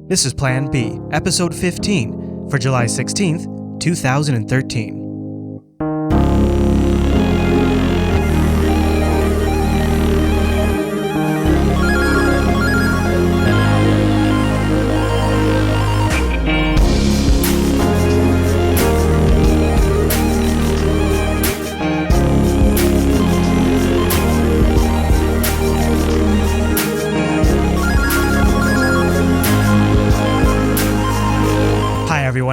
This is Plan B, Episode 15, for July 16th, 2013.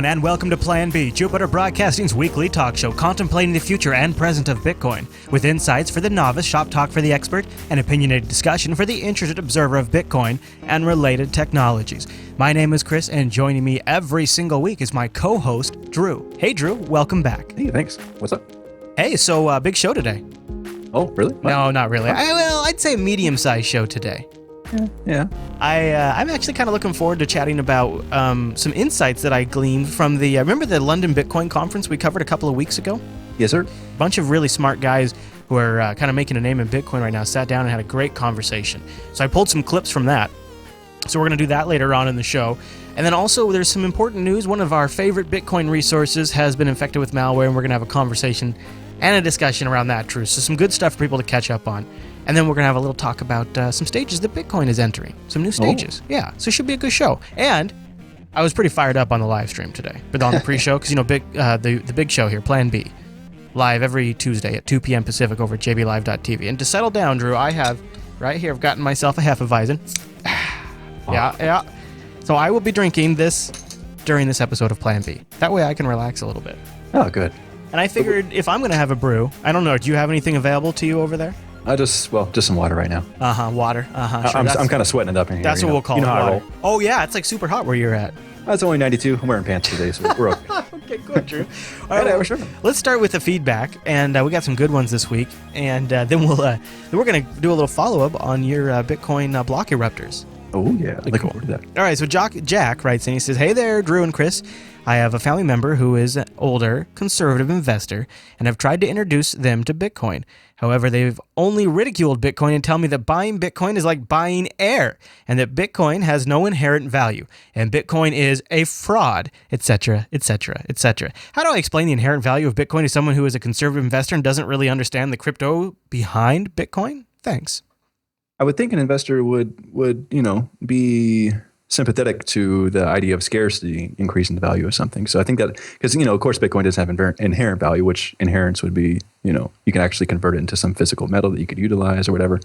And welcome to Plan B, Jupiter Broadcasting's weekly talk show contemplating the future and present of Bitcoin, with insights for the novice, shop talk for the expert, and opinionated discussion for the interested observer of Bitcoin and related technologies. My name is Chris, and joining me every single week is my co-host, Drew. Hey, Drew, welcome back. Hey, thanks. What's up? Hey, so big show today. Oh, really? What? No, not really. I'd say medium-sized show today. Yeah. I'm actually kind of looking forward to chatting about some insights that I gleaned from the, remember the London Bitcoin conference we covered a couple of weeks ago? Yes, sir. A bunch of really smart guys who are kind of making a name in Bitcoin right now sat down and had a great conversation. So I pulled some clips from that. So we're going to do that later on in the show. And then also there's some important news. One of our favorite Bitcoin resources has been infected with malware, and we're going to have a conversation and a discussion around that, Drew. So some good stuff for people to catch up on. And then we're going to have a little talk about some stages that Bitcoin is entering. Some new stages. Oh. Yeah, so it should be a good show. And I was pretty fired up on the live stream today, but on the pre-show, because, you know, the big show here, Plan B, live every Tuesday at 2 p.m. Pacific over at jblive.tv. And to settle down, Drew, I have, right here, I've gotten myself a Hefeweizen. Yeah. So I will be drinking this during this episode of Plan B. That way I can relax a little bit. Oh, good. And I figured if I'm going to have a brew, I don't know, do you have anything available to you over there? Just some water right now. Water. Sure, I'm kind of sweating it up in here. That's what we'll call it, water. Oh, yeah, it's like super hot where you're at. It's only 92. I'm wearing pants today, so we're okay. Okay, good, Drew. All right, sure. Let's start with the feedback, and we got some good ones this week, and then we're going to do a little follow-up on your Bitcoin block eruptors. Oh, yeah. Looking forward to that. All right, so Jack writes in, he says, "Hey there, Drew and Chris. I have a family member who is an older, conservative investor, and have tried to introduce them to Bitcoin. However, they've only ridiculed Bitcoin and tell me that buying Bitcoin is like buying air, and that Bitcoin has no inherent value, and Bitcoin is a fraud, etc., etc., etc. How do I explain the inherent value of Bitcoin to someone who is a conservative investor and doesn't really understand the crypto behind Bitcoin? Thanks." I would think an investor would be sympathetic to the idea of scarcity increasing the value of something. So I think that, because, of course, Bitcoin does have inherent value, which inherence would be, you can actually convert it into some physical metal that you could utilize or whatever,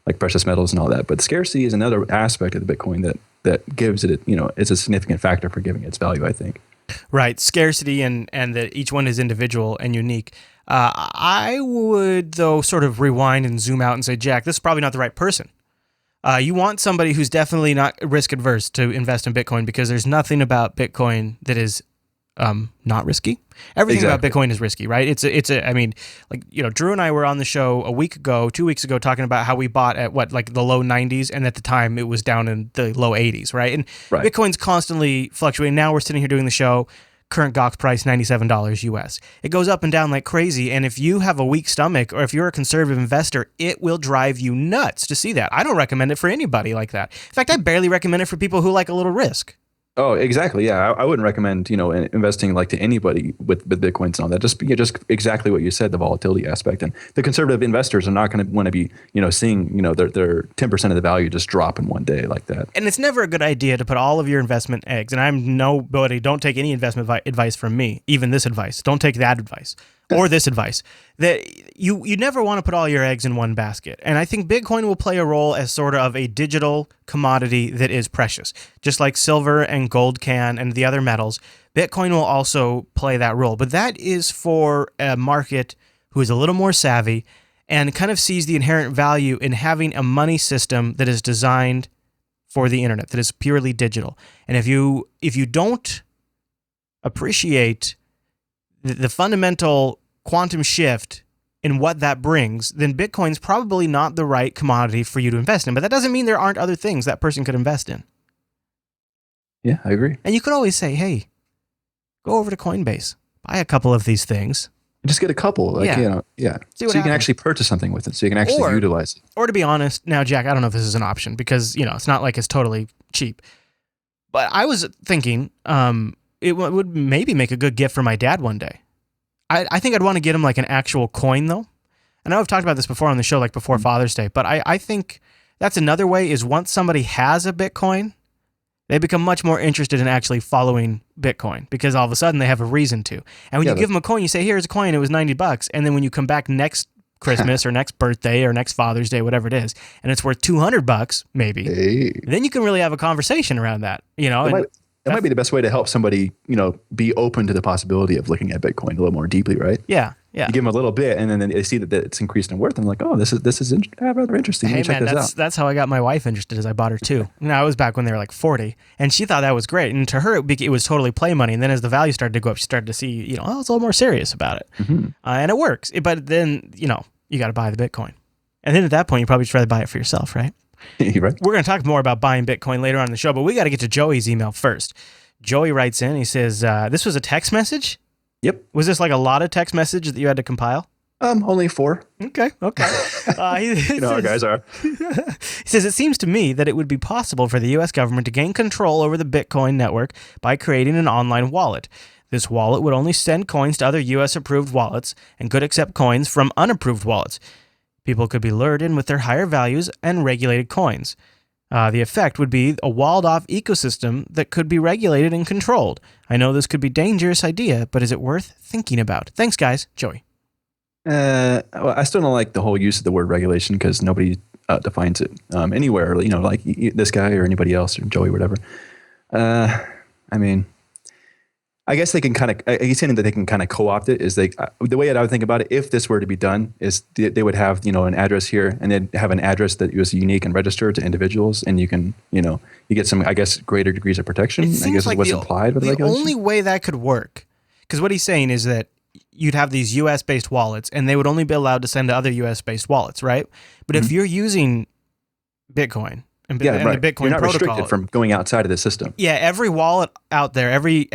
like precious metals and all that. But scarcity is another aspect of the Bitcoin that gives it, it's a significant factor for giving its value, I think. Right. Scarcity and that each one is individual and unique. I would, though, sort of rewind and zoom out and say, Jack, this is probably not the right person. You want somebody who's definitely not risk adverse to invest in Bitcoin, because there's nothing about Bitcoin that is not risky. Everything about Bitcoin is risky, right? Drew and I were on the show 2 weeks ago, talking about how we bought at the low 90s, and at the time it was down in the low 80s, right? And Bitcoin's constantly fluctuating. Now we're sitting here doing the show. Current GOX price, $97 US. It goes up and down like crazy, and if you have a weak stomach, or if you're a conservative investor, it will drive you nuts to see that. I don't recommend it for anybody like that. In fact, I barely recommend it for people who like a little risk. Oh, exactly. Yeah, I wouldn't recommend investing to anybody with Bitcoins and all that. Just exactly what you said, the volatility aspect, and the conservative investors are not going to want to be seeing their 10% of the value just drop in one day like that. And it's never a good idea to put all of your investment eggs. And I'm nobody. Don't take any investment advice from me. Even this advice. Don't take that advice. Or this advice, that you never want to put all your eggs in one basket. And I think Bitcoin will play a role as sort of a digital commodity that is precious. Just like silver and gold can and the other metals, Bitcoin will also play that role. But that is for a market who is a little more savvy and kind of sees the inherent value in having a money system that is designed for the internet, that is purely digital. And if you don't appreciate the fundamental quantum shift in what that brings, then Bitcoin's probably not the right commodity for you to invest in. But that doesn't mean there aren't other things that person could invest in. Yeah, I agree. And you could always say, hey, go over to Coinbase, buy a couple of these things. Just get a couple, so you can actually purchase something with it, so you can actually utilize it. Or to be honest, now, Jack, I don't know if this is an option, because, it's not like it's totally cheap. But I was thinking would maybe make a good gift for my dad one day. I think I'd want to get him like an actual coin, though. I know I've talked about this before on the show, like before Father's Day, but I think that's another way is once somebody has a Bitcoin, they become much more interested in actually following Bitcoin because all of a sudden they have a reason to. And when you give them a coin, you say, here's a coin, it was $90. And then when you come back next Christmas or next birthday or next Father's Day, whatever it is, and it's worth $200 maybe, then you can really have a conversation around that, you know. That might be the best way to help somebody, be open to the possibility of looking at Bitcoin a little more deeply, right? Yeah. You give them a little bit, and then they see that it's increased in worth, and like, oh, this is rather interesting. Hey, check man, this out. That's how I got my wife interested. Is I bought her two. I was back when they were like 40, and she thought that was great. And to her, it was totally play money. And then as the value started to go up, she started to see, it's a little more serious about it, and it works. But then, you got to buy the Bitcoin, and then at that point, you probably just rather buy it for yourself, right? Right. We're going to talk more about buying Bitcoin later on in the show, but we got to get to Joey's email first. Joey writes in. He says, "This was a text message." Yep. Was this like a lot of text message that you had to compile? Only 4. Okay. You know how guys are. He says, it seems to me that it would be possible for the U.S. government to gain control over the Bitcoin network by creating an online wallet. This wallet would only send coins to other U.S.-approved wallets and could accept coins from unapproved wallets. People could be lured in with their higher values and regulated coins. The effect would be a walled-off ecosystem that could be regulated and controlled. I know this could be a dangerous idea, but is it worth thinking about? Thanks, guys. Joey. Well, I still don't like the whole use of the word regulation because nobody defines it anywhere. Like this guy or anybody else or Joey, whatever. I mean, I guess they can he's saying that they can kind of co-opt it. Is the way that I would think about it, if this were to be done, is they would have an address here, and they'd have an address that was unique and registered to individuals, and you can you get some, I guess, greater degrees of protection. I guess like is what's implied with the regulation. The only way that could work, because what he's saying is that you'd have these U.S.-based wallets, and they would only be allowed to send to other U.S.-based wallets, right? But if you're using Bitcoin and the Bitcoin you're not protocol, restricted from going outside of the system. Yeah, every wallet out there, every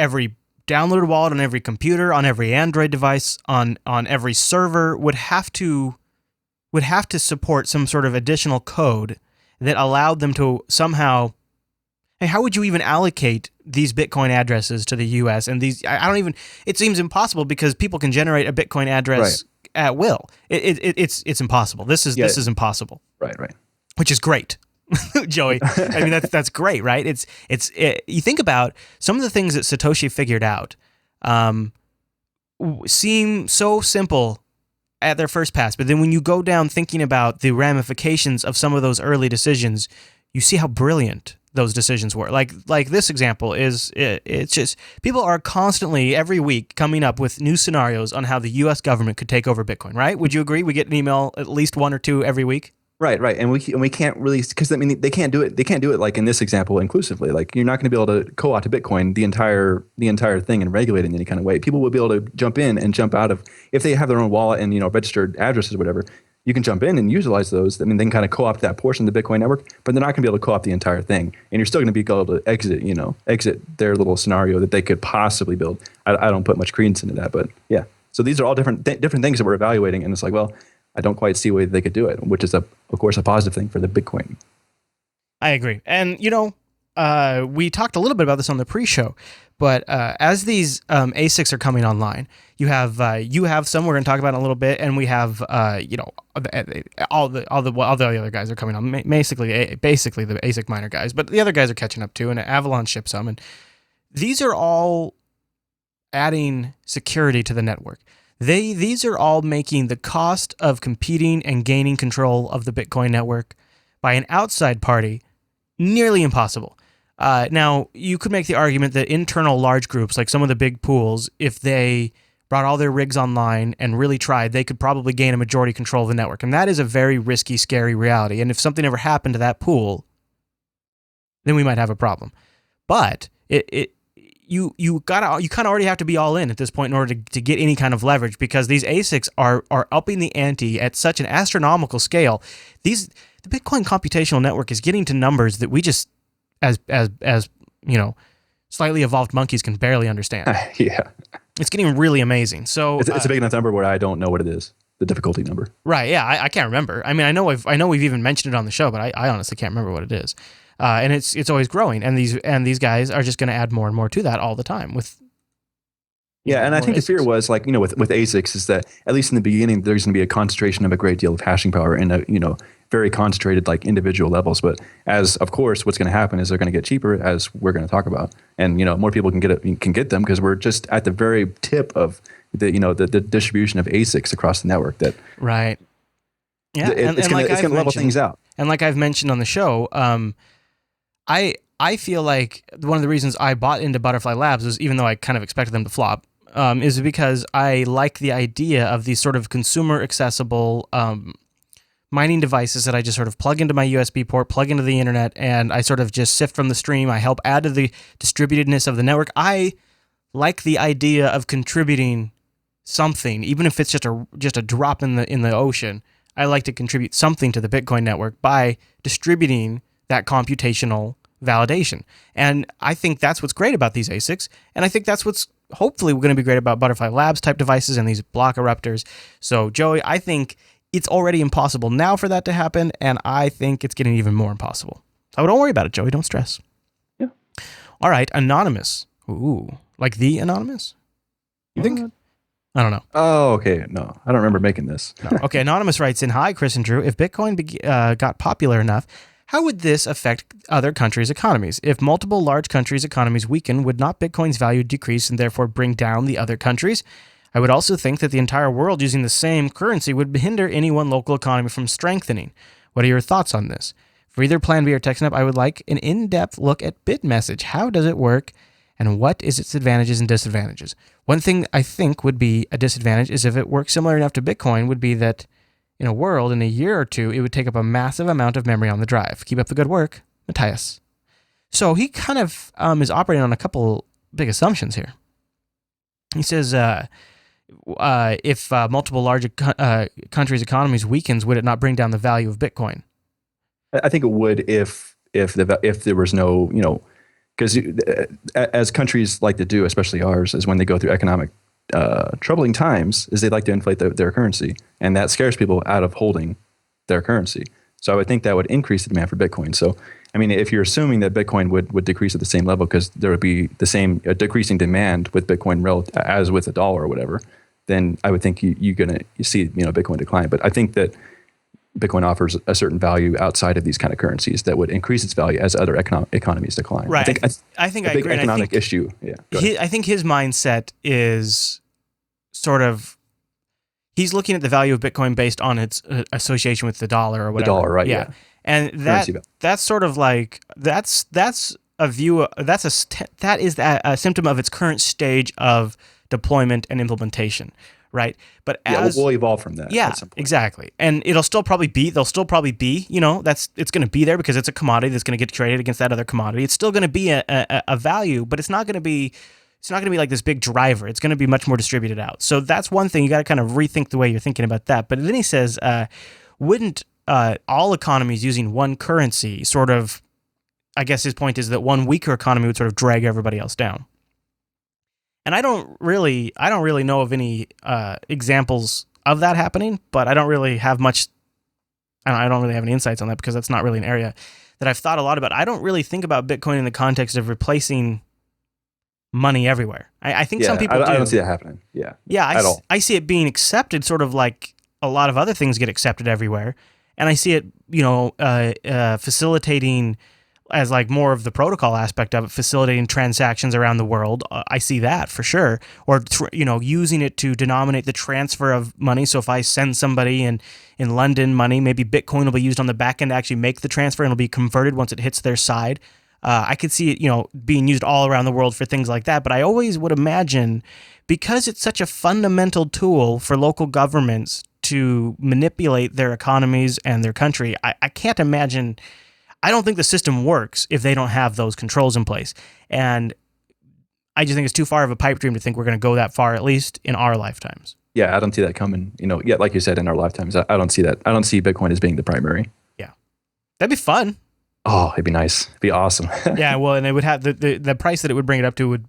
downloaded wallet on every computer, on every Android device, on every server would have to support some sort of additional code that allowed them to somehow. Hey, how would you even allocate these Bitcoin addresses to the U.S. and these? It seems impossible because people can generate a Bitcoin address at will. It's impossible. This is impossible. Right. Which is great. Joey, I mean that's great, right? You think about some of the things that Satoshi figured out, seem so simple at their first pass, but then when you go down thinking about the ramifications of some of those early decisions, you see how brilliant those decisions were. Like this example it's just people are constantly every week coming up with new scenarios on how the U.S. government could take over Bitcoin. Right? Would you agree? We get an email at least 1 or 2 every week. Right, and we can't really, because I mean they can't do it. They can't do it like in this example inclusively. Like you're not going to be able to co-opt a Bitcoin the entire thing and regulate it in any kind of way. People will be able to jump in and jump out of if they have their own wallet and registered addresses or whatever. You can jump in and utilize those. I mean, they can kind of co-opt that portion of the Bitcoin network, but they're not going to be able to co-opt the entire thing. And you're still going to be able to exit their little scenario that they could possibly build. I don't put much credence into that, but yeah. So these are all different things that we're evaluating, and it's like, well, I don't quite see a way they could do it, which is of course a positive thing for the Bitcoin. I agree, and we talked a little bit about this on the pre-show, but as these ASICs are coming online, you have some we're going to talk about in a little bit, and we have all the other guys are coming on. Basically the ASIC miner guys, but the other guys are catching up too, and Avalon ships some, and these are all adding security to the network. These are all making the cost of competing and gaining control of the Bitcoin network by an outside party nearly impossible. Now, you could make the argument that internal large groups, like some of the big pools, if they brought all their rigs online and really tried, they could probably gain a majority control of the network. And that is a very risky, scary reality. And if something ever happened to that pool, then we might have a problem. But you kind of already have to be all in at this point in order to get any kind of leverage, because these ASICs are upping the ante at such an astronomical scale. The Bitcoin computational network is getting to numbers that we just as slightly evolved monkeys can barely understand. Yeah, it's getting really amazing. So it's a big enough number where I don't know what it is. the difficulty number. Right. Yeah. I can't remember. I mean, I know we've even mentioned it on the show, but I honestly can't remember what it is. And it's always growing, and these guys are just going to add more and more to that all the time with. Yeah, and I think ASICs. the fear was like, with ASICs is that at least in the beginning, there's going to be a concentration of a great deal of hashing power in a, very concentrated like individual levels. But as of course, what's going to happen is they're going to get cheaper, as we're going to talk about, and more people can get them because we're just at the very tip of the distribution of ASICs across the network. That right. Yeah, it's going to level things out. And like I've mentioned on the show, I feel like one of the reasons I bought into Butterfly Labs is, even though I kind of expected them to flop, is because I like the idea of these sort of consumer accessible mining devices that I just sort of plug into my USB port, plug into the internet, and I sort of just sift from the stream. I help add to the distributedness of the network. I like the idea of contributing something, even if it's just a drop in the ocean. I like to contribute something to the Bitcoin network by distributing that computational validation. And I think that's what's great about these ASICs, and I think that's what's hopefully going to be great about Butterfly Labs type devices and these block eruptors. So Joey, I think it's already impossible now for that to happen, and I think it's getting even more impossible. So don't worry about it, Joey. Don't stress. Yeah. All right, Anonymous. Ooh, like the Anonymous? You think? I don't know. Oh, okay. No, I don't remember making this. No. Okay, Anonymous writes in, "Hi, Chris and Drew. If Bitcoin got popular enough, how would this affect other countries' economies? If multiple large countries' economies weaken, would not Bitcoin's value decrease and therefore bring down the other countries? I would also think that the entire world using the same currency would hinder any one local economy from strengthening. What are your thoughts on this? For either Plan B or TechSnap, I would like an in-depth look at BitMessage. How does it work, and what is its advantages and disadvantages? One thing I think would be a disadvantage is if it works similar enough to Bitcoin would be that in a world, in a year or two, it would take up a massive amount of memory on the drive. Keep up the good work, Matthias." So he kind of is operating on a couple big assumptions here. He says, if multiple large countries' economies weakens, would it not bring down the value of Bitcoin? I think it would if there was no, because as countries like to do, especially ours, is when they go through economic troubling times, is they like to inflate their currency, and that scares people out of holding their currency. So I would think that would increase the demand for Bitcoin. So, I mean, if you're assuming that Bitcoin would decrease at the same level because there would be the same decreasing demand with Bitcoin as with a dollar or whatever, then I would think you see Bitcoin decline. But I think that Bitcoin offers a certain value outside of these kind of currencies that would increase its value as other economies decline. Right. I think I big agree. Economic issue. Yeah. I think his mindset is sort of, he's looking at the value of Bitcoin based on its association with the dollar or whatever. The dollar, right? Yeah. And that's sort of like that's a view. That is a symptom of its current stage of deployment and implementation, right? But we'll evolve from that. Yeah, at some point. Exactly. And they'll still probably be, it's going to be there because it's a commodity that's going to get traded against that other commodity. It's still going to be a value, but it's not going to be like this big driver. It's going to be much more distributed out. So that's one thing. You got to kind of rethink the way you're thinking about that. But then he says, wouldn't all economies using one currency sort of, I guess his point is that one weaker economy would sort of drag everybody else down. And I don't really know of any examples of that happening, but I don't really have much. I don't really have any insights on that because that's not really an area that I've thought a lot about. I don't really think about Bitcoin in the context of replacing money everywhere. I think some people do. I don't see that happening. Yeah. Yeah. I see it being accepted sort of like a lot of other things get accepted everywhere. And I see it, facilitating as like more of the protocol aspect of it, facilitating transactions around the world. I see that for sure. Or, using it to denominate the transfer of money. So if I send somebody in London money, maybe Bitcoin will be used on the back end to actually make the transfer and it'll be converted once it hits their side. I could see it, being used all around the world for things like that. But I always would imagine, because it's such a fundamental tool for local governments to manipulate their economies and their country, I can't imagine. I don't think the system works if they don't have those controls in place. And I just think it's too far of a pipe dream to think we're going to go that far, at least in our lifetimes. Yeah, I don't see that coming. Like you said, in our lifetimes, I don't see that. I don't see Bitcoin as being the primary. Yeah. That'd be fun. Oh, it'd be nice. It'd be awesome. Yeah, well, and it would have the price that it would bring it up to would,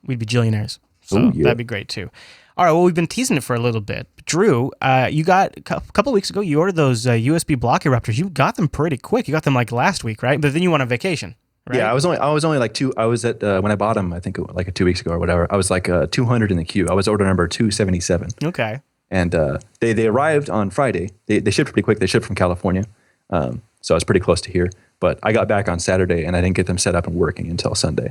we'd be gillionaires. So that'd be great too. All right, well, we've been teasing it for a little bit. Drew, you got a couple weeks ago. You ordered those USB block erupters. You got them pretty quick. You got them like last week, right? But then you went on vacation, right? Yeah, I was only like two. I was at when I bought them. I think like 2 weeks ago or whatever. I was like 200 in the queue. I was order number 277. Okay. And they arrived on Friday. They shipped pretty quick. They shipped from California, so I was pretty close to here. But I got back on Saturday, and I didn't get them set up and working until Sunday.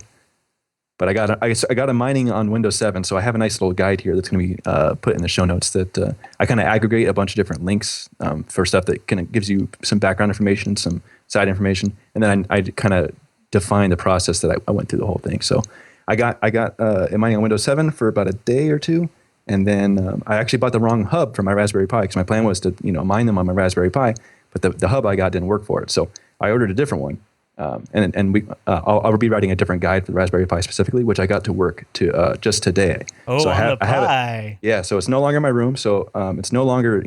But I got a mining on Windows 7, so I have a nice little guide here that's going to be put in the show notes that I kind of aggregate a bunch of different links for stuff that kind of gives you some background information, some side information, and then I kind of define the process that I went through the whole thing. So I got mining on Windows 7 for about a day or two, and then I actually bought the wrong hub for my Raspberry Pi because my plan was to mine them on my Raspberry Pi, but the hub I got didn't work for it. So I ordered a different one. I'll be writing a different guide for the Raspberry Pi specifically, which I got to work to just today. Oh, so I have it. Yeah, so it's no longer in my room. So it's no longer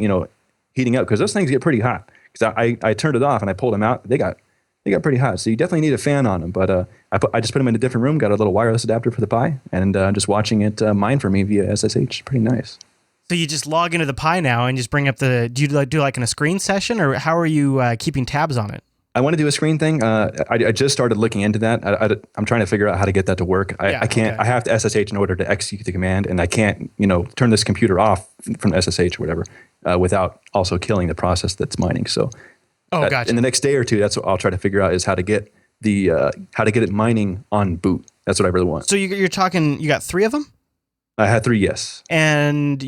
heating up because those things get pretty hot. Because I turned it off and I pulled them out. They got pretty hot. So you definitely need a fan on them. But I just put them in a different room. Got a little wireless adapter for the Pi, and just watching it mine for me via SSH. Pretty nice. So you just log into the Pi now and just bring up do you do like in a screen session, or how are you keeping tabs on it? I want to do a screen thing. I just started looking into that. I'm trying to figure out how to get that to work. I can't. Okay. I have to SSH in order to execute the command, and I can't, turn this computer off from SSH or whatever without also killing the process that's mining. So, gotcha. In the next day or two, that's what I'll try to figure out is how to get it mining on boot. That's what I really want. So you're talking. You got 3 of them? I had 3, yes. And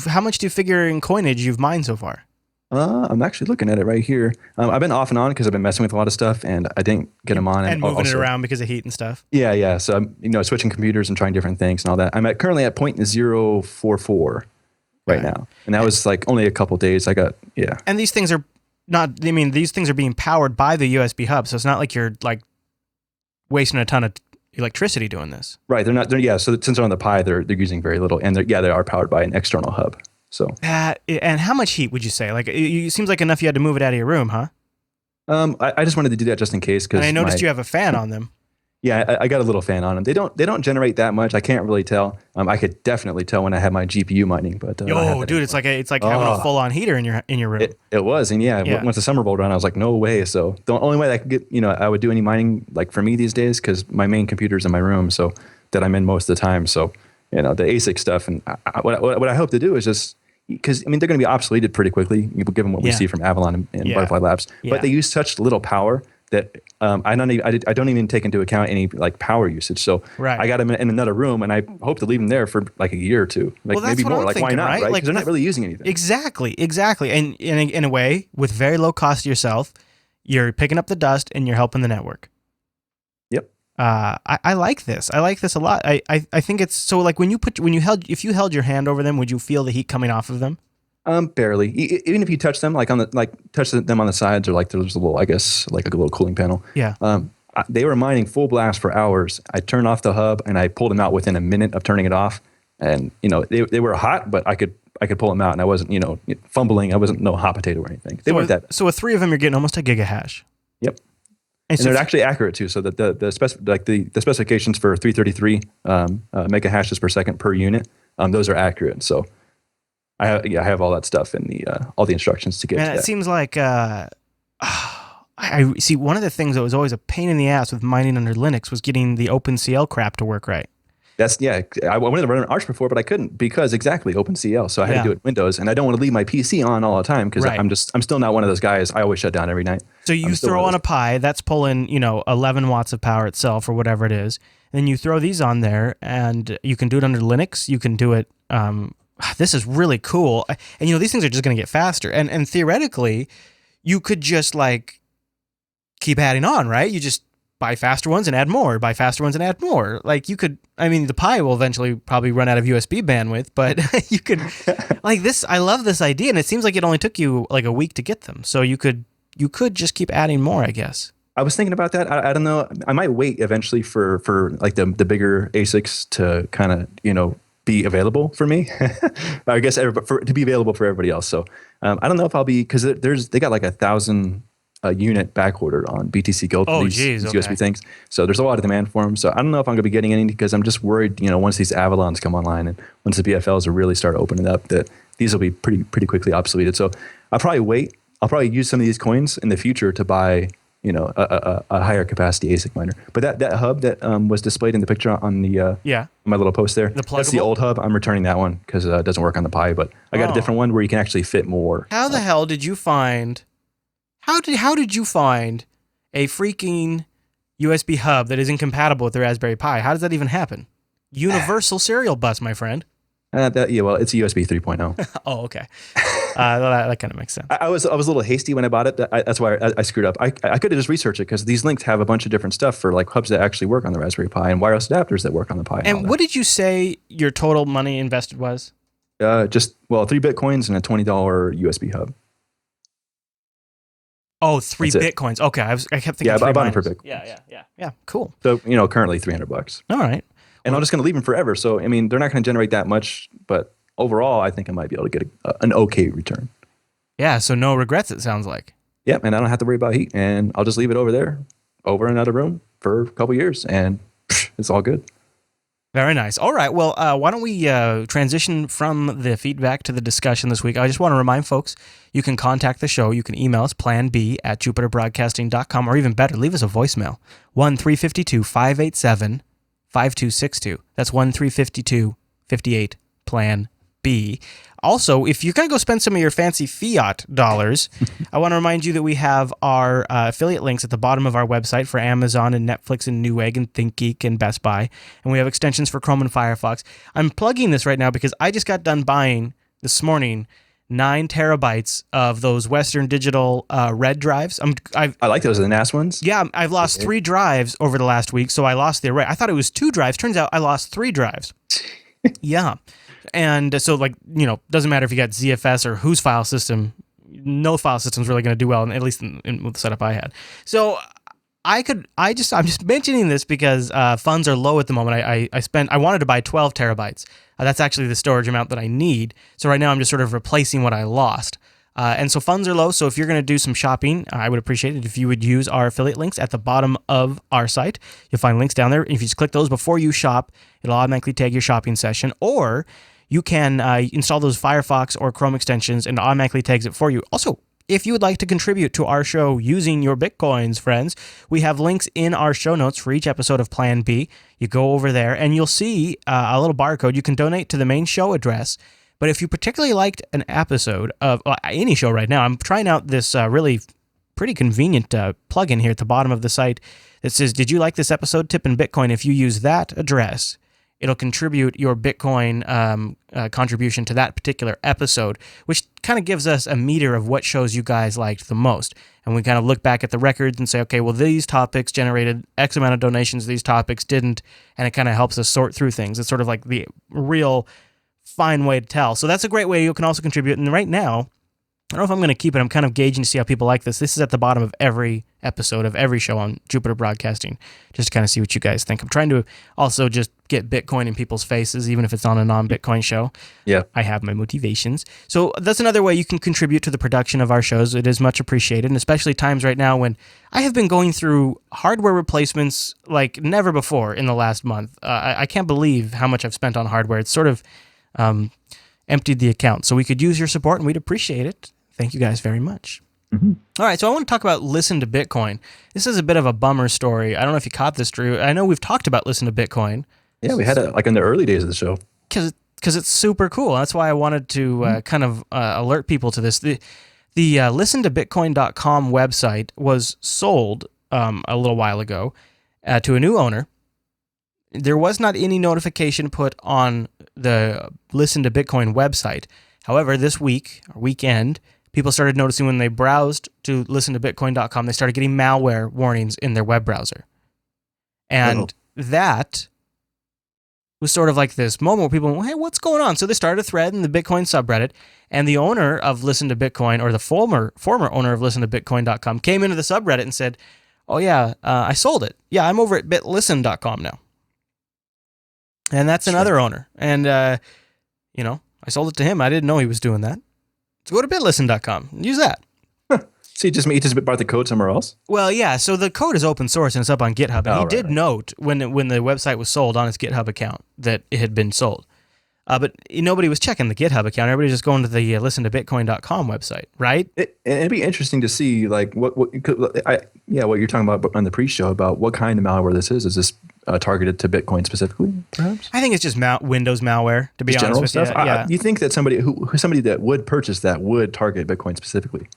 how much do you figure in coinage you've mined so far? I'm actually looking at it right here. I've been off and on because I've been messing with a lot of stuff, and I didn't get them on. And moving it around because of heat and stuff. Yeah. So I'm switching computers and trying different things and all that. I'm currently at 0.044 right now, and that was like only a couple days. And these things are not. I mean, these things are being powered by the USB hub, so it's not like you're like wasting a ton of electricity doing this. Right. They're not. So since they're on the Pi, they're using very little, and they are powered by an external hub. So and how much heat would you say? Like it seems like enough you had to move it out of your room, huh? I just wanted to do that just in case because I noticed you have a fan on them. Yeah, I got a little fan on them. They don't generate that much. I can't really tell. I could definitely tell when I had my GPU mining, but dude, it's like having a full on heater in your room. It was, and once the summer rolled around, I was like, no way. So the only way that I could get, I would do any mining like for me these days because my main computer's in my room, so that I'm in most of the time. So the ASIC stuff, and what I hope to do is just because they're going to be obsoleted pretty quickly, given what we see from Avalon and Butterfly Labs. But they use such little power that I don't even take into account any like power usage. So I got them in another room, and I hope to leave them there for like a year or two, maybe more. Like thinking, why not? Right? Because they're not really using anything. Exactly. And in a way, with very low cost to yourself, you're picking up the dust and you're helping the network. Yep. I like this. I like this a lot. I think it's so like if you held your hand over them, would you feel the heat coming off of them? Barely. Even if you touch them, touch them on the sides, or like there's a little, I guess, like a little cooling panel. Yeah. They were mining full blast for hours. I turned off the hub and I pulled them out within a minute of turning it off. And they were hot, but I could pull them out, and I wasn't fumbling. I wasn't no hot potato or anything. They weren't that. So with 3 of them, you're getting almost a gigahash. Yep. And they're actually accurate too. So that the specifications for 333 mega hashes per second per unit, those are accurate. So I have all that stuff in all the instructions to get. Man, to it seems like I see one of the things that was always a pain in the ass with mining under Linux was getting the OpenCL crap to work right. I wanted to run an Arch before, but I couldn't because exactly OpenCL. So I had to do it in Windows, and I don't want to leave my PC on all the time because I'm still not one of those guys. I always shut down every night. So you throw on a Pi that's pulling 11 watts of power itself or whatever it is, and you throw these on there, and you can do it under Linux. You can do it. This is really cool, and these things are just going to get faster. And theoretically, you could just like keep adding on, right? You just buy faster ones and add more, buy faster ones and add more. Like you could, the Pi will eventually probably run out of USB bandwidth, but you could, like this, I love this idea, and it seems like it only took you like a week to get them. So you could just keep adding more, I guess. I was thinking about that. I don't know. I might wait eventually for like the bigger ASICs to kind of, be available for me. I guess to be available for everybody else. So I don't know if I'll be, because they got like 1,000 unit back ordered on BTC Gold for these USB things. So there's a lot of demand for them. So I don't know if I'm going to be getting any because I'm just worried, once these Avalons come online and once the BFLs really start opening up, that these will be pretty quickly obsoleted. So I'll probably wait. I'll probably use some of these coins in the future to buy, a higher capacity ASIC miner. But that hub that was displayed in the picture on the my little post there, that's the old hub. I'm returning that one because it doesn't work on the Pi. But I got a different one where you can actually fit more. How the hell did you find? How did you find a freaking USB hub that is incompatible with the Raspberry Pi? How does that even happen? Universal serial bus, my friend. Well, it's a USB 3.0. Oh, okay. That kind of makes sense. I was a little hasty when I bought it. That's why I screwed up. I could have just researched it because these links have a bunch of different stuff for like hubs that actually work on the Raspberry Pi and wireless adapters that work on the Pi. And what did you say your total money invested was? 3 Bitcoins and a $20 USB hub. Oh, 3 Bitcoins. Okay, I kept thinking. Yeah, I bought them for Bitcoin. Yeah. Cool. So currently $300. All right. And I'm just going to leave them forever. So I mean, they're not going to generate that much, but overall, I think I might be able to get an okay return. Yeah. So no regrets. It sounds like. Yeah, and I don't have to worry about heat, and I'll just leave it over there, over in another room for a couple years, and it's all good. Very nice. All right. Well, why don't we transition from the feedback to the discussion this week? I just want to remind folks, you can contact the show. You can email us, planb@jupiterbroadcasting.com, or even better, leave us a voicemail, 1-352-587-5262. That's 1-352-58-PLAN-B. Also, if you're going to go spend some of your fancy fiat dollars, I want to remind you that we have our affiliate links at the bottom of our website for Amazon and Netflix and Newegg and ThinkGeek and Best Buy. And we have extensions for Chrome and Firefox. I'm plugging this right now because I just got done buying this morning 9 terabytes of those Western Digital red drives. I like those, are the NAS ones? Yeah, I've lost 3 drives over the last week, so I lost the array. I thought it was 2 drives. Turns out I lost 3 drives. Yeah. And so, doesn't matter if you got ZFS or whose file system, no file system is really going to do well, at least in the setup I had. So I'm just mentioning this because funds are low at the moment. I wanted to buy 12 terabytes. That's actually the storage amount that I need. So right now I'm just sort of replacing what I lost. And so funds are low. So if you're going to do some shopping, I would appreciate it if you would use our affiliate links at the bottom of our site. You'll find links down there. If you just click those before you shop, it'll automatically tag your shopping session. Or you can install those Firefox or Chrome extensions and it automatically tags it for you. Also, if you would like to contribute to our show using your Bitcoins, friends, we have links in our show notes for each episode of Plan B. You go over there and you'll see a little barcode. You can donate to the main show address. But if you particularly liked an episode of any show right now, I'm trying out this really pretty convenient plugin here at the bottom of the site that says, did you like this episode? Tip in Bitcoin. If you use that address, it'll contribute your Bitcoin contribution to that particular episode, which kind of gives us a meter of what shows you guys liked the most. And we kind of look back at the records and say, okay, well, these topics generated X amount of donations, these topics didn't, and it kind of helps us sort through things. It's sort of like the real fine way to tell. So that's a great way you can also contribute. And right now, I don't know if I'm going to keep it. I'm kind of gauging to see how people like this. This is at the bottom of every episode of every show on Jupiter Broadcasting, just to kind of see what you guys think. I'm trying to also just get Bitcoin in people's faces, even if it's on a non-Bitcoin show. Yeah. I have my motivations. So that's another way you can contribute to the production of our shows. It is much appreciated, and especially times right now when I have been going through hardware replacements like never before in the last month. I can't believe how much I've spent on hardware. It's sort of emptied the account. So we could use your support, and we'd appreciate it. Thank you guys very much. Mm-hmm. All right, so I want to talk about Listen to Bitcoin. This is a bit of a bummer story. I don't know if you caught this, Drew. I know we've talked about Listen to Bitcoin. Yeah, we had it like in the early days of the show. Because it's super cool. That's why I wanted to kind of alert people to this. The listentobitcoin.com website was sold a little while ago to a new owner. There was not any notification put on the Listen to Bitcoin website. However, this weekend, people started noticing when they browsed to listentobitcoin.com, they started getting malware warnings in their web browser. And that was sort of like this moment where people went, hey, what's going on? So they started a thread in the Bitcoin subreddit, and the owner of Listen to Bitcoin, or the former owner of listentobitcoin.com, came into the subreddit and said, oh yeah, I sold it. Yeah, I'm over at bitlisten.com now. And that's another owner. And, I sold it to him. I didn't know he was doing that. So go to bitlisten.com. Use that. See, he just bought the code somewhere else? Well, yeah. So the code is open source and it's up on GitHub. And he did note when the website was sold on his GitHub account that it had been sold. But nobody was checking the GitHub account. Everybody was just going to the listentobitcoin.com website, right? It'd be interesting to see like what you're talking about on the pre-show about what kind of malware this is. Is this targeted to Bitcoin specifically, perhaps? I think it's just Windows malware, to be Just honest general with stuff. you. Yeah, You think that somebody that would purchase that would target Bitcoin specifically?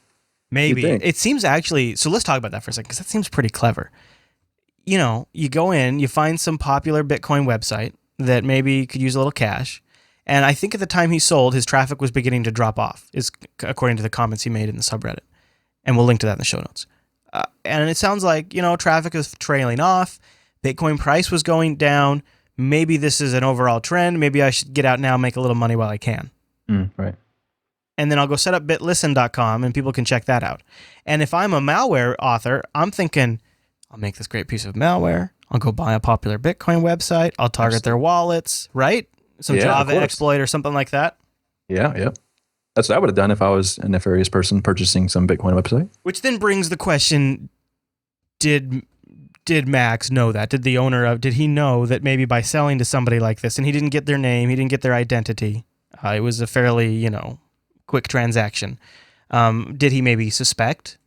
maybe. You'd think. It seems actually, so let's talk about that for a second, because that seems pretty clever. You go in, you find some popular Bitcoin website that maybe could use a little cash. And I think at the time he sold, his traffic was beginning to drop off, is according to the comments he made in the subreddit. And we'll link to that in the show notes. And it sounds like, traffic is trailing off. Bitcoin price was going down. Maybe this is an overall trend. Maybe I should get out now and make a little money while I can. Right. And then I'll go set up bitlisten.com and people can check that out. And if I'm a malware author, I'm thinking, I'll make this great piece of malware. I'll go buy a popular Bitcoin website. I'll target their wallets, right? Some Java exploit or something like that. Yeah. That's what I would have done if I was a nefarious person purchasing some Bitcoin website. Which then brings the question, did Max know that? Did the owner did he know that maybe by selling to somebody like this, and he didn't get their name, he didn't get their identity, it was a fairly, quick transaction. Did he maybe suspect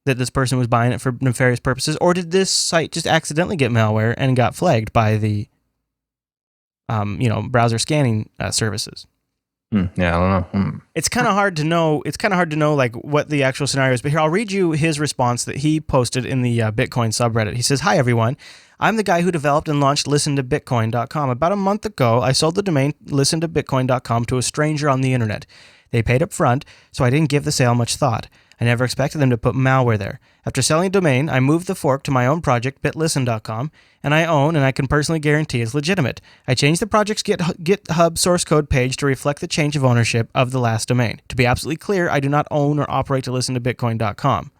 that this person was buying it for nefarious purposes, or did this site just accidentally get malware and got flagged by the browser scanning services? Yeah, I don't know. It's kind of hard to know. It's kind of hard to know like what the actual scenario is. But here, I'll read you his response that he posted in the Bitcoin subreddit. He says, "Hi everyone, I'm the guy who developed and launched listentobitcoin.com. About a month ago, I sold the domain listentobitcoin.com to a stranger on the internet. They paid up front, so I didn't give the sale much thought. I never expected them to put malware there. After selling a domain, I moved the fork to my own project, bitlisten.com, and I own and I can personally guarantee is legitimate. I changed the project's GitHub source code page to reflect the change of ownership of the last domain. To be absolutely clear, I do not own or operate to listentobitcoin.com.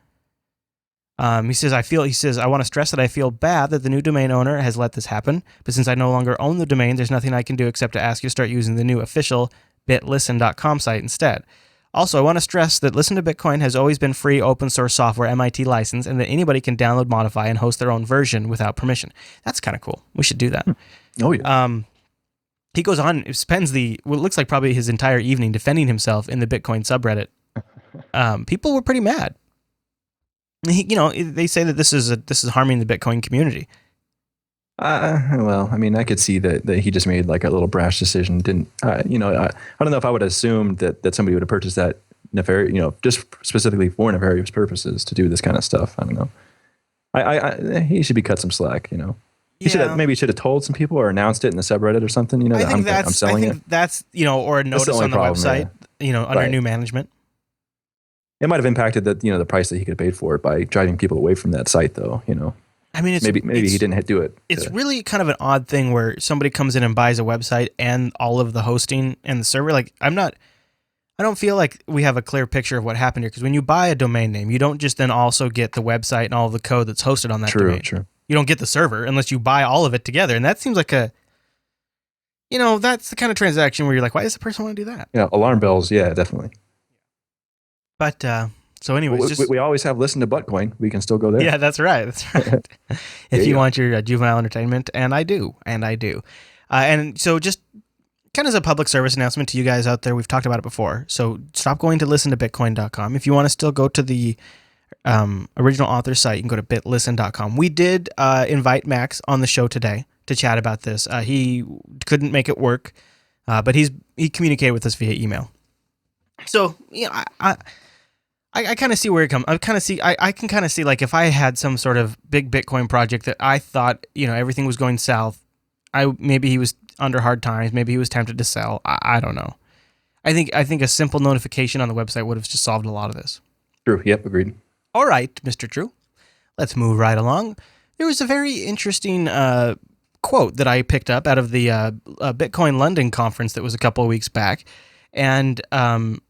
He says, I want to stress that I feel bad that the new domain owner has let this happen, but since I no longer own the domain, there's nothing I can do except to ask you to start using the new official bitlisten.com site instead. Also, I want to stress that Listen to Bitcoin has always been free open source software MIT license and that anybody can download, modify, and host their own version without permission." That's kind of cool. We should do that. Oh, yeah. He goes on, spends what looks like probably his entire evening defending himself in the Bitcoin subreddit. People were pretty mad. They say that this is harming the Bitcoin community. Well, I mean, I could see that he just made like a little brash decision. Didn't I don't know if I would have assumed that somebody would have purchased that nefarious, just specifically for nefarious purposes to do this kind of stuff. I don't know. He should be cut some slack. He should have told some people or announced it in the subreddit or something. I think that's or a notice on the website. Under new management. It might have impacted the price that he could have paid for it by driving people away from that site, though. I mean, maybe he didn't do it. It's really kind of an odd thing where somebody comes in and buys a website and all of the hosting and the server. Like, I don't feel like we have a clear picture of what happened here, because when you buy a domain name, you don't just then also get the website and all of the code that's hosted on that domain. True. You don't get the server unless you buy all of it together, and that seems like that's the kind of transaction where you're like, why does the person want to do that? Yeah, alarm bells. Yeah, definitely. But so anyways, we always have Listen to Buttcoin. We can still go there. Yeah, that's right. If you want your juvenile entertainment, and I do. And so just kind of as a public service announcement to you guys out there, we've talked about it before. So stop going to listentobitcoin.com. If you want to still go to the original author site, you can go to bitlisten.com. We did invite Max on the show today to chat about this. He couldn't make it work, but he communicated with us via email. So, I kind of see where it comes. I can kind of see like if I had some sort of big Bitcoin project that I thought, everything was going south. Maybe he was under hard times. Maybe he was tempted to sell. I don't know. I think a simple notification on the website would have just solved a lot of this. True. Yep. Agreed. All right, Mr. True. Let's move right along. There was a very interesting quote that I picked up out of the Bitcoin London conference that was a couple of weeks back. And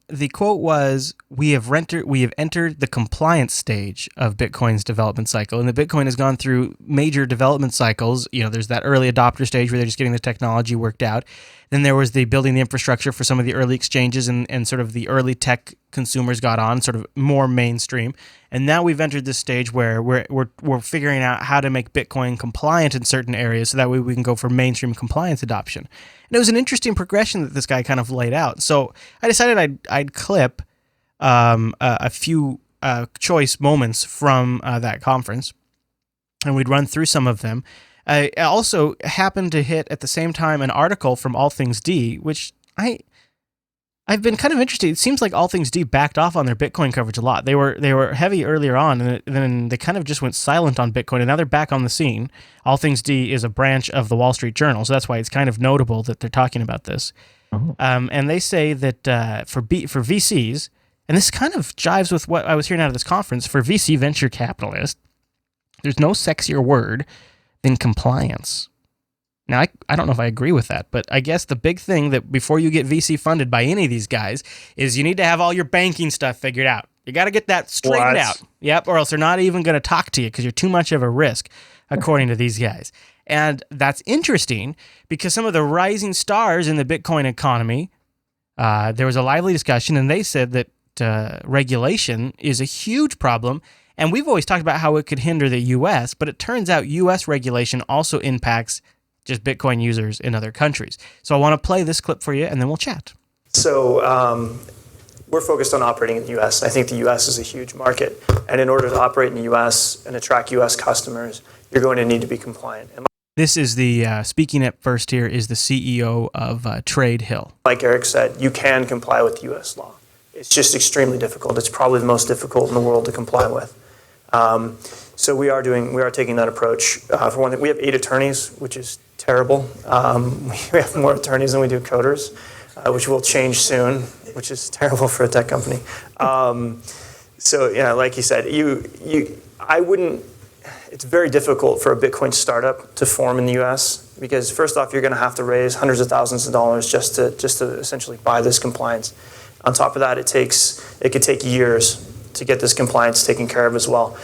the quote was, we have entered the compliance stage of Bitcoin's development cycle. And the Bitcoin has gone through major development cycles. There's that early adopter stage where they're just getting the technology worked out. Then there was the building the infrastructure for some of the early exchanges, and sort of the early tech consumers got on, sort of more mainstream. And now we've entered this stage where we're figuring out how to make Bitcoin compliant in certain areas, so that way we can go for mainstream compliance adoption. And it was an interesting progression that this guy kind of laid out. So I decided I'd clip a few choice moments from that conference, and we'd run through some of them. I also happened to hit at the same time an article from All Things D, which I've been kind of interested. It seems like All Things D backed off on their Bitcoin coverage a lot. They were heavy earlier on, and then they kind of just went silent on Bitcoin, and now they're back on the scene. All Things D is a branch of the Wall Street Journal, so that's why it's kind of notable that they're talking about this. Oh. And they say that for VCs, and this kind of jives with what I was hearing out of this conference, for VC venture capitalists, there's no sexier word than compliance. Now, I don't know if I agree with that, but I guess the big thing that before you get VC funded by any of these guys is you need to have all your banking stuff figured out. You got to get that straightened out. Yep, or else they're not even going to talk to you because you're too much of a risk, according to these guys. And that's interesting because some of the rising stars in the Bitcoin economy, there was a lively discussion, and they said that regulation is a huge problem. And we've always talked about how it could hinder the U.S., but it turns out U.S. regulation also impacts just Bitcoin users in other countries. So I want to play this clip for you, and then we'll chat. So we're focused on operating in the U.S. I think the U.S. is a huge market. And in order to operate in the U.S. and attract U.S. customers, you're going to need to be compliant. This is the, speaking at first here, is the CEO of Trade Hill. Like Eric said, you can comply with U.S. law. It's just extremely difficult. It's probably the most difficult in the world to comply with. So we are taking that approach. For one thing, we have 8 attorneys, which is terrible. We have more attorneys than we do coders, which will change soon, which is terrible for a tech company. So yeah, like you said, I wouldn't. It's very difficult for a Bitcoin startup to form in the U.S. because first off, you're going to have to raise hundreds of thousands of dollars just to essentially buy this compliance. On top of that, it could take years to get this compliance taken care of as well.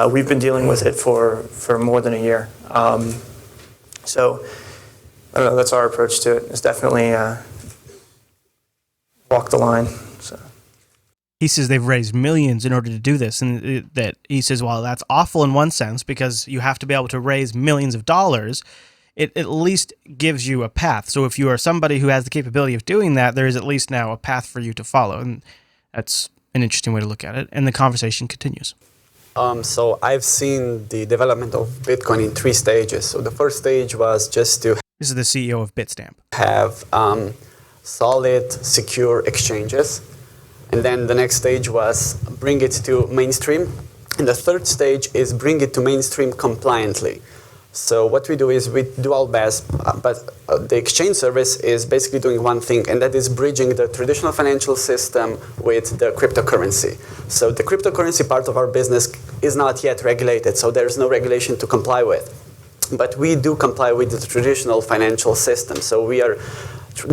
We've been dealing with it for more than a year. So I don't know, that's our approach to it. It's definitely walk the line. So. He says they've raised millions in order to do this, and that he says, well, that's awful in one sense because you have to be able to raise millions of dollars. It at least gives you a path. So if you are somebody who has the capability of doing that, there is at least now a path for you to follow, and that's an interesting way to look at it. And the conversation continues. So I've seen the development of Bitcoin in 3 stages. So the first stage was just to This is the CEO of Bitstamp. have solid, secure exchanges. And then the next stage was bring it to mainstream. And the third stage is bring it to mainstream compliantly. So what we do is we do our best, but the exchange service is basically doing one thing, and that is bridging the traditional financial system with the cryptocurrency. So the cryptocurrency part of our business is not yet regulated, so there's no regulation to comply with. But we do comply with the traditional financial system. So we are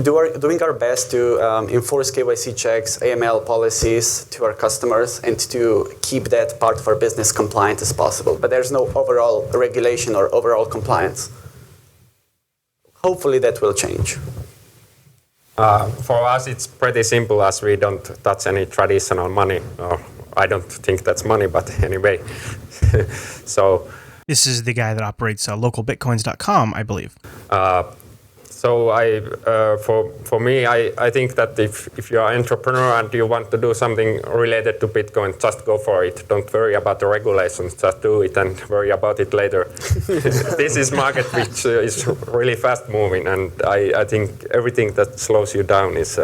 doing our best to enforce KYC checks, AML policies to our customers, and to keep that part of our business compliant as possible. But there's no overall regulation or overall compliance. Hopefully that will change. For us, it's pretty simple as we don't touch any traditional money. I don't think that's money, but anyway. So this is the guy that operates localbitcoins.com, I believe. So for me, I think that if you're an entrepreneur and you want to do something related to Bitcoin, just go for it. Don't worry about the regulations. Just do it and worry about it later. This is market which is really fast moving, and I think everything that slows you down is.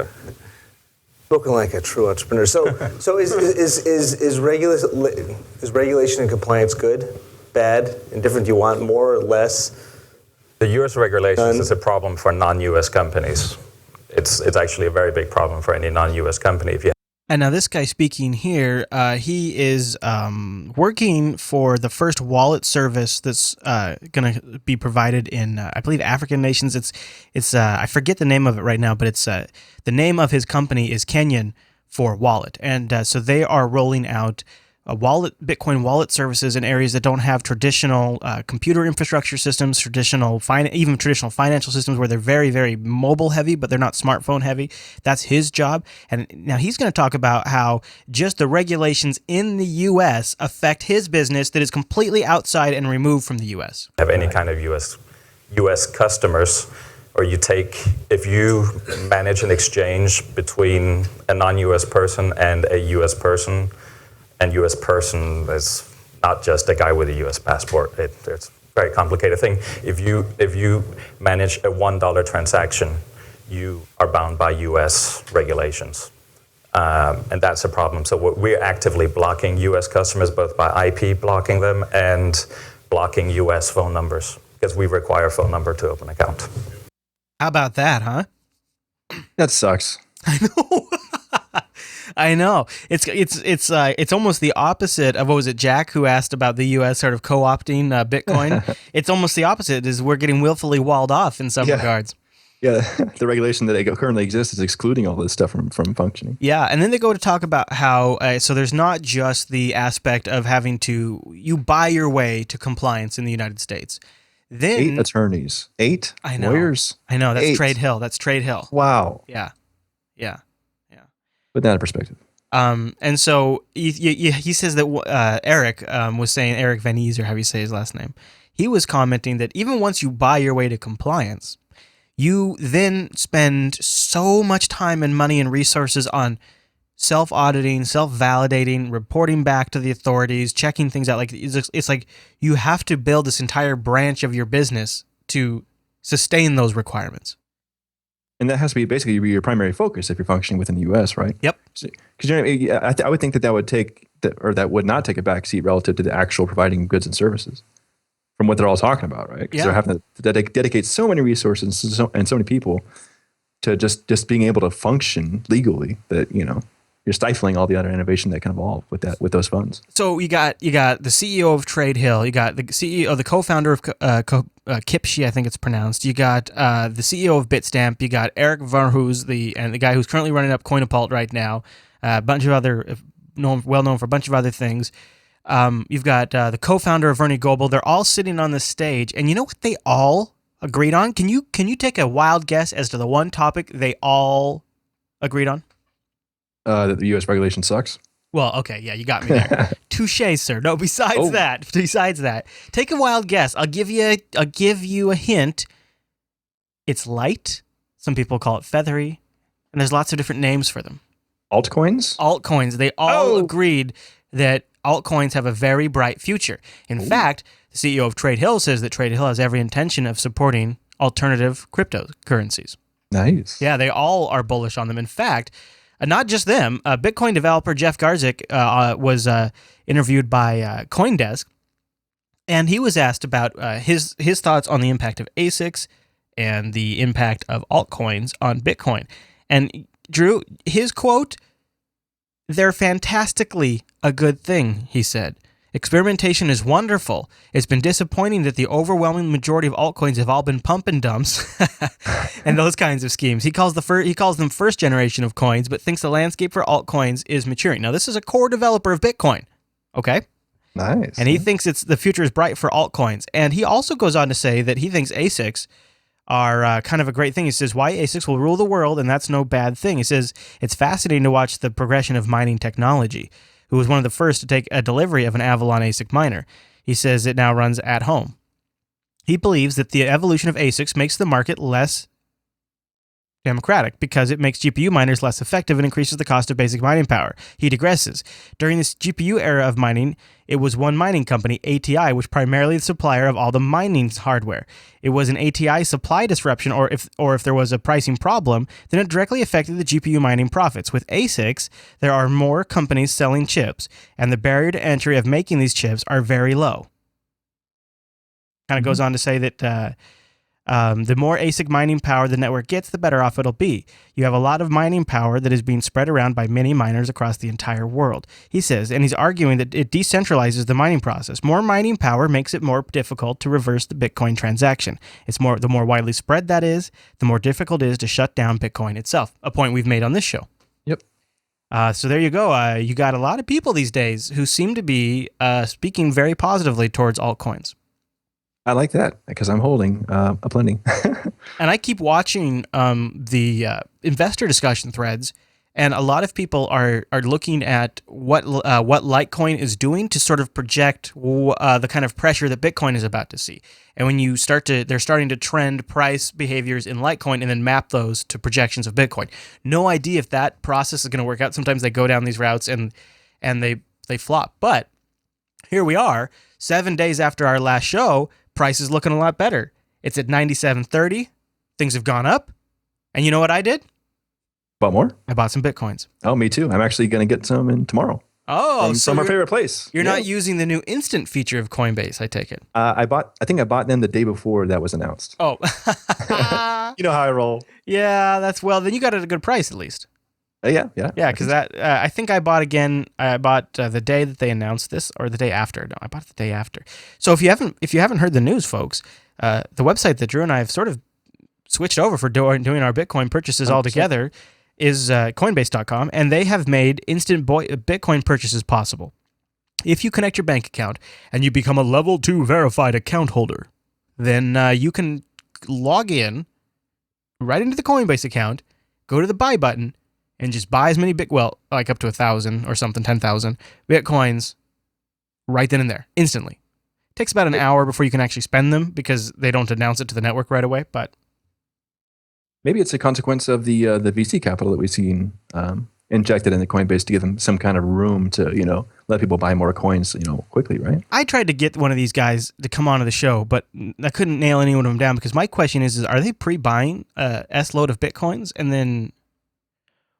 Spoken like a true entrepreneur. So is regulation and compliance good, bad, indifferent? Do you want more or less? The U.S. regulations is a problem for non-U.S. companies. It's actually a very big problem for any non-U.S. company. And now this guy speaking here, he is working for the first wallet service that's going to be provided in, I believe, African nations. It's I forget the name of it right now, but it's the name of his company is Kenyan for wallet. And so they are rolling out Bitcoin wallet services in areas that don't have traditional computer infrastructure systems, even traditional financial systems where they're very, very mobile heavy, but they're not smartphone heavy. That's his job. And now he's going to talk about how just the regulations in the U.S. affect his business that is completely outside and removed from the U.S. Have any kind of U.S. customers, or if you manage an exchange between a non-U.S. person and a U.S. person, and U.S. person is not just a guy with a U.S. passport. It's a very complicated thing. If you manage a $1 transaction, you are bound by U.S. regulations, and that's a problem. So we're actively blocking U.S. customers, both by IP blocking them and blocking U.S. phone numbers, because we require a phone number to open an account. How about that, huh? That sucks. I know. I know. It's almost the opposite of, what was it, Jack, who asked about the U.S. sort of co-opting Bitcoin? It's almost the opposite, is we're getting willfully walled off in some regards. Yeah, the regulation that currently exists is excluding all this stuff from functioning. Yeah, and then they go to talk about how, so there's not just the aspect of having you buy your way to compliance in the United States. Then 8 attorneys. 8 I know. lawyers? I know, that's 8. Trade Hill. That's Trade Hill. Wow. Yeah. Put that in perspective. And so he says that Eric was saying, Eric Van Ees, or how you say his last name, he was commenting that even once you buy your way to compliance, you then spend so much time and money and resources on self-auditing, self-validating, reporting back to the authorities, checking things out. Like it's like you have to build this entire branch of your business to sustain those requirements. And that has to be basically your primary focus if you're functioning within the U.S., right? Yep. Because I would think that that would not take a backseat relative to the actual providing goods and services, from what they're all talking about, right? Because they're having to dedicate so many resources and so many people to just being able to function legally that you're stifling all the other innovation that can evolve with those funds. So you got the CEO of Trade Hill, you got the CEO, the co-founder of Kipshi, I think it's pronounced. You got the CEO of Bitstamp. You got Eric Verhoes, the guy who's currently running up Coinapult right now. A bunch of other well known for a bunch of other things. You've got the co-founder of Vernie Goebel. They're all sitting on this stage, and you know what they all agreed on? Can you take a wild guess as to the one topic they all agreed on? That the U.S. regulation sucks. Well, okay, yeah, you got me there. Touché, sir. No, besides that, take a wild guess. I'll give you a hint. It's light. Some people call it feathery, and there's lots of different names for them. Altcoins. They all agreed that altcoins have a very bright future. In fact, the CEO of Trade Hill says that Trade Hill has every intention of supporting alternative cryptocurrencies. Nice. Yeah, they all are bullish on them. In fact, not just them. Bitcoin developer Jeff Garzik was interviewed by CoinDesk, and he was asked about his thoughts on the impact of ASICs and the impact of altcoins on Bitcoin. And Drew, his quote, "They're fantastically a good thing," he said. "Experimentation is wonderful. It's been disappointing that the overwhelming majority of altcoins have all been pump and dumps and those kinds of schemes. He calls them first generation of coins, but thinks the landscape for altcoins is maturing." Now, this is a core developer of Bitcoin, okay? Nice. And he thinks the future is bright for altcoins. And he also goes on to say that he thinks ASICs are kind of a great thing. He says, why ASICs will rule the world, and that's no bad thing. He says, it's fascinating to watch the progression of mining technology, who was one of the first to take a delivery of an Avalon ASIC miner. He says it now runs at home. He believes that the evolution of ASICs makes the market less democratic because it makes GPU miners less effective and increases the cost of basic mining power. He digresses. During this GPU era of mining, it was one mining company, ATI, which primarily the supplier of all the mining hardware. It was an ATI supply disruption, or if there was a pricing problem, then it directly affected the GPU mining profits. With ASICs, there are more companies selling chips, and the barrier to entry of making these chips are very low. Kind of goes on to say that the more ASIC mining power the network gets, the better off it'll be. You have a lot of mining power that is being spread around by many miners across the entire world. He says, and he's arguing that it decentralizes the mining process. More mining power makes it more difficult to reverse the Bitcoin transaction. The more widely spread that is, the more difficult it is to shut down Bitcoin itself. A point we've made on this show. Yep. So there you go. You got a lot of people these days who seem to be speaking very positively towards altcoins. I like that because I'm holding a plenty. And I keep watching the investor discussion threads, and a lot of people are looking at what Litecoin is doing to sort of project the kind of pressure that Bitcoin is about to see. And when you they're starting to trend price behaviors in Litecoin and then map those to projections of Bitcoin. No idea if that process is going to work out. Sometimes they go down these routes and they flop. But here we are, 7 days after our last show, price is looking a lot better. It's at 97.30. Things have gone up. And you know what I did? Bought more? I bought some Bitcoins. Oh, me too. I'm actually going to get some in tomorrow. Oh, so from our favorite place. You're not using the new instant feature of Coinbase, I take it. I think I bought them the day before that was announced. Oh. You know how I roll. Yeah, then you got it at a good price at least. Yeah. Yeah, because I think I bought again. I bought the day that they announced this, or the day after. No, I bought it the day after. So if you haven't heard the news, folks, the website that Drew and I have sort of switched over for doing our Bitcoin purchases all together is Coinbase.com, and they have made instant Bitcoin purchases possible. If you connect your bank account and you become a level 2 verified account holder, then you can log in right into the Coinbase account, go to the buy button, and just buy as many like up to 1,000 or something, 10,000 Bitcoins right then and there, instantly. It takes about an hour before you can actually spend them because they don't announce it to the network right away, but maybe it's a consequence of the VC capital that we've seen injected in the Coinbase to give them some kind of room to, let people buy more coins, quickly, right? I tried to get one of these guys to come onto the show, but I couldn't nail any one of them down because my question is are they pre-buying a S load of Bitcoins and then,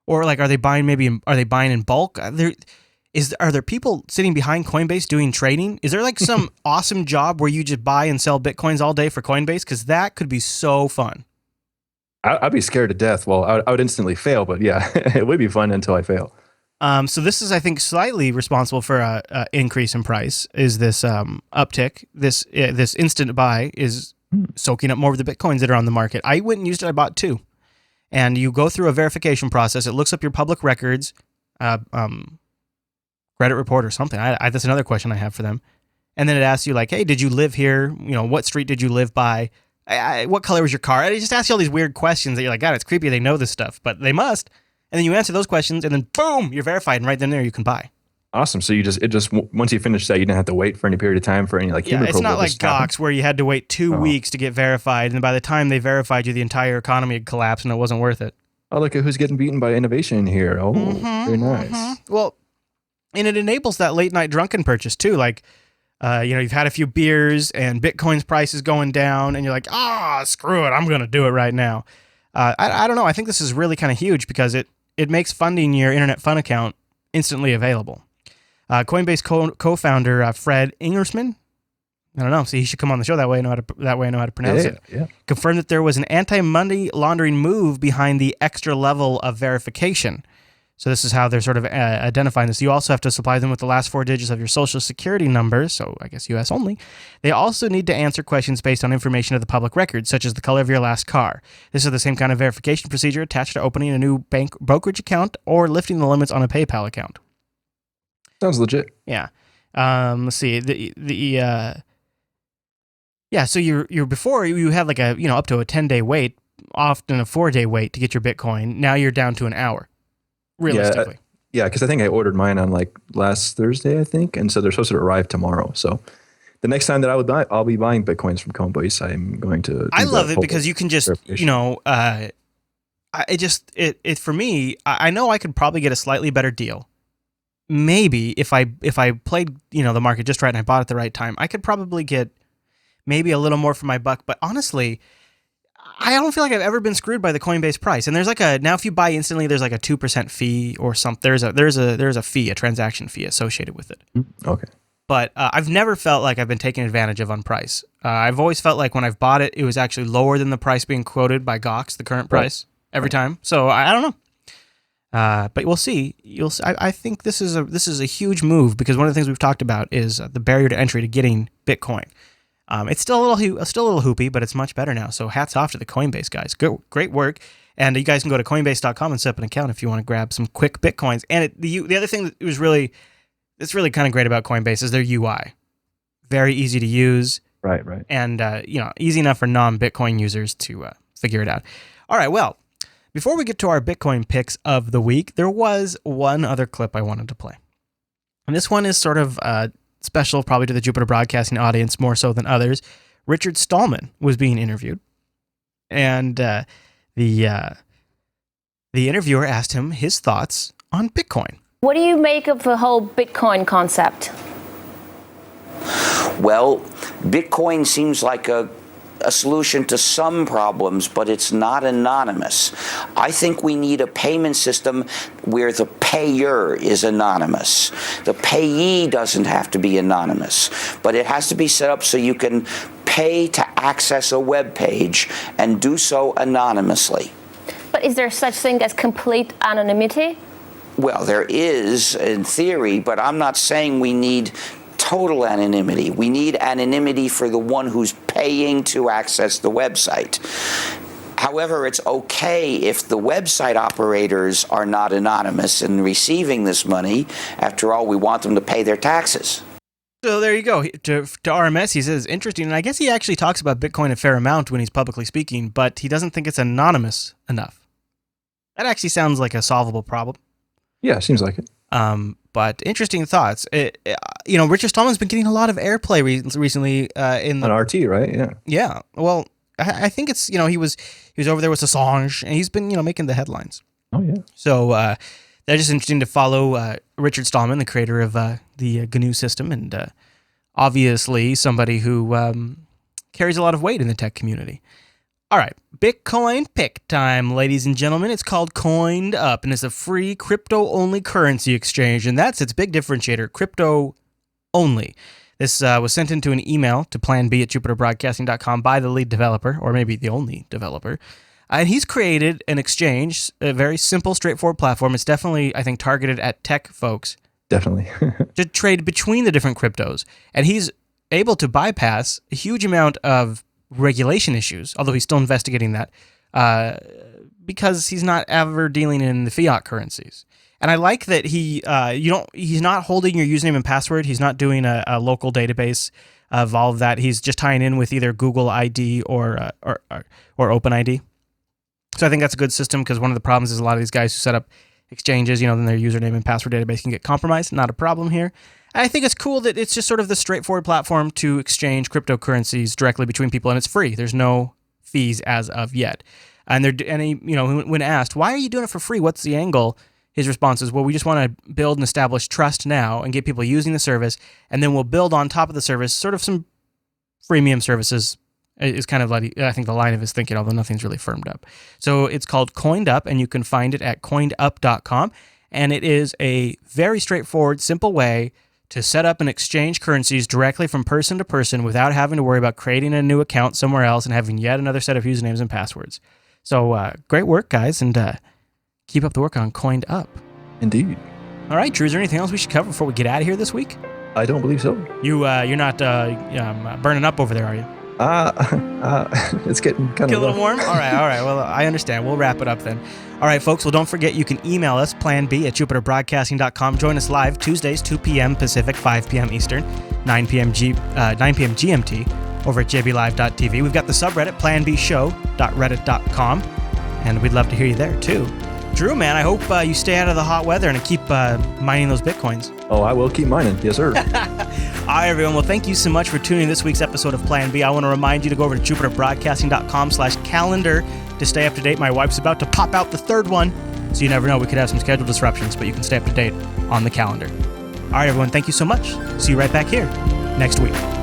or like, are they buying in bulk? Are there people sitting behind Coinbase doing trading? Is there like some awesome job where you just buy and sell Bitcoins all day for Coinbase? Because that could be so fun. I'd be scared to death. Well, I would instantly fail, but yeah, it would be fun until I fail. So this is, I think, slightly responsible for a increase in price. Is this uptick? This instant buy is soaking up more of the Bitcoins that are on the market. I went and used it. I bought 2, and you go through a verification process. It looks up your public records, credit report or something. That's another question I have for them. And then it asks you like, hey, did you live here? What street did you live by? What color was your car? It just asks you all these weird questions that you're like, God, it's creepy. They know this stuff, but they must. And then you answer those questions, and then boom, you're verified, and right then and there you can buy. Awesome. So once you finish that, you didn't have to wait for any period of time for any like human. It's not like Gox where you had to wait 2 weeks to get verified, and by the time they verified you, the entire economy had collapsed, and it wasn't worth it. Oh, look at who's getting beaten by innovation here. Oh, very nice. Well, and it enables that late night drunken purchase too. Like, you've had a few beers and Bitcoin's price is going down, and you're like, screw it, I'm going to do it right now. I don't know. I think this is really kind of huge because it makes funding your Internet Fund account instantly available. Coinbase co-founder Fred Ingersman, I don't know. See, he should come on the show that way. I know how to pronounce it. Yeah. Confirmed that there was an anti-money laundering move behind the extra level of verification. So this is how they're sort of identifying this. You also have to supply them with the last 4 digits of your social security number, so I guess U.S. only. They also need to answer questions based on information of the public record, such as the color of your last car. This is the same kind of verification procedure attached to opening a new bank brokerage account or lifting the limits on a PayPal account. Sounds legit. Yeah. Let's see. So you're before you had like up to a 10-day wait, often a 4-day wait to get your Bitcoin. Now you're down to an hour. Realistically. Yeah, because I think I ordered mine on like last Thursday, I think, and so they're supposed to arrive tomorrow. So the next time that I'll be buying Bitcoins from Coinbase. I'm going to. I love it because you can just, for me, I know I could probably get a slightly better deal. Maybe if I played the market just right and I bought at the right time, I could probably get maybe a little more for my buck. But honestly, I don't feel like I've ever been screwed by the Coinbase price. And there's now if you buy instantly, there's like a 2% fee or something. There's a fee, a transaction fee associated with it. Okay. But I've never felt like I've been taken advantage of on price. I've always felt like when I've bought it, it was actually lower than the price being quoted by Gox, the current price, every time. So I don't know. But we'll see. I think this is a huge move because one of the things we've talked about is the barrier to entry to getting Bitcoin. It's still a little hoopy, but it's much better now. So hats off to the Coinbase guys. Great work. And you guys can go to Coinbase.com and set up an account if you want to grab some quick Bitcoins. And the other thing that's really kind of great about Coinbase is their UI. Very easy to use. Right. And, easy enough for non-Bitcoin users to figure it out. All right, well, before we get to our Bitcoin picks of the week, there was one other clip I wanted to play. And this one is sort of special probably to the Jupiter Broadcasting audience more so than others. Richard Stallman was being interviewed. And the interviewer asked him his thoughts on Bitcoin. What do you make of the whole Bitcoin concept? Well, Bitcoin seems like a solution to some problems, but it's not anonymous. I think we need a payment system where the payer is anonymous. The payee doesn't have to be anonymous, but it has to be set up so you can pay to access a web page and do so anonymously. But is there such thing as complete anonymity? Well, there is in theory, but I'm not saying we need total anonymity. We need anonymity for the one who's paying to access the website. However, it's okay if the website operators are not anonymous in receiving this money. After all, we want them to pay their taxes. So there you go. To RMS, he says, interesting. And I guess he actually talks about Bitcoin a fair amount when he's publicly speaking, but he doesn't think it's anonymous enough. That actually sounds like a solvable problem. Yeah, seems like it. But interesting thoughts. Richard Stallman's been getting a lot of airplay recently in the on RT, right? Yeah. Yeah. Well, I think it's he was over there with Assange, and he's been making the headlines. Oh yeah. So that's just interesting to follow Richard Stallman, the creator of the GNU system, and obviously somebody who carries a lot of weight in the tech community. All right, Bitcoin pick time, ladies and gentlemen. It's called Coined Up, and it's a free crypto-only currency exchange, and that's its big differentiator, crypto-only. This was sent into an email to Plan B at JupiterBroadcasting.com by the lead developer, or maybe the only developer, and he's created an exchange, a very simple, straightforward platform. It's definitely, I think, targeted at tech folks. Definitely. To trade between the different cryptos, and he's able to bypass a huge amount of regulation issues, although he's still investigating that, because he's not ever dealing in the fiat currencies. And I like that he's not holding your username and password. He's not doing a local database of all of that. He's just tying in with either Google ID or OpenID. So I think that's a good system, because one of the problems is a lot of these guys who set up exchanges, then their username and password database can get compromised. Not a problem here. And I think it's cool that it's just sort of the straightforward platform to exchange cryptocurrencies directly between people, and it's free. There's no fees as of yet. And when asked, why are you doing it for free? What's the angle? His response is, well, we just want to build and establish trust now and get people using the service, and then we'll build on top of the service sort of some freemium services is kind of like, I think, the line of his thinking, although nothing's really firmed up. So it's called Coined Up, and you can find it at coinedup.com, and it is a very straightforward, simple way to set up and exchange currencies directly from person to person without having to worry about creating a new account somewhere else and having yet another set of usernames and passwords. So great work, guys, and keep up the work on Coined Up. Indeed. All right, Drew, is there anything else we should cover before we get out of here this week? I don't believe so. You're not burning up over there, are you? It's getting kind Get of a little warm? All right. Well, I understand. We'll wrap it up then. All right, folks. Well, don't forget, you can email us, planb@jupiterbroadcasting.com. Join us live Tuesdays, 2 p.m. Pacific, 5 p.m. Eastern, 9 p.m. GMT over at jblive.tv. We've got the subreddit, planbshow.reddit.com, and we'd love to hear you there, too. Drew, man, I hope you stay out of the hot weather and keep mining those Bitcoins. Oh, I will keep mining. Yes, sir. All right, everyone. Well, thank you so much for tuning in this week's episode of Plan B. I want to remind you to go over to jupiterbroadcasting.com/calendar to stay up to date. My wife's about to pop out the third one, so you never know. We could have some schedule disruptions, but you can stay up to date on the calendar. All right, everyone. Thank you so much. See you right back here next week.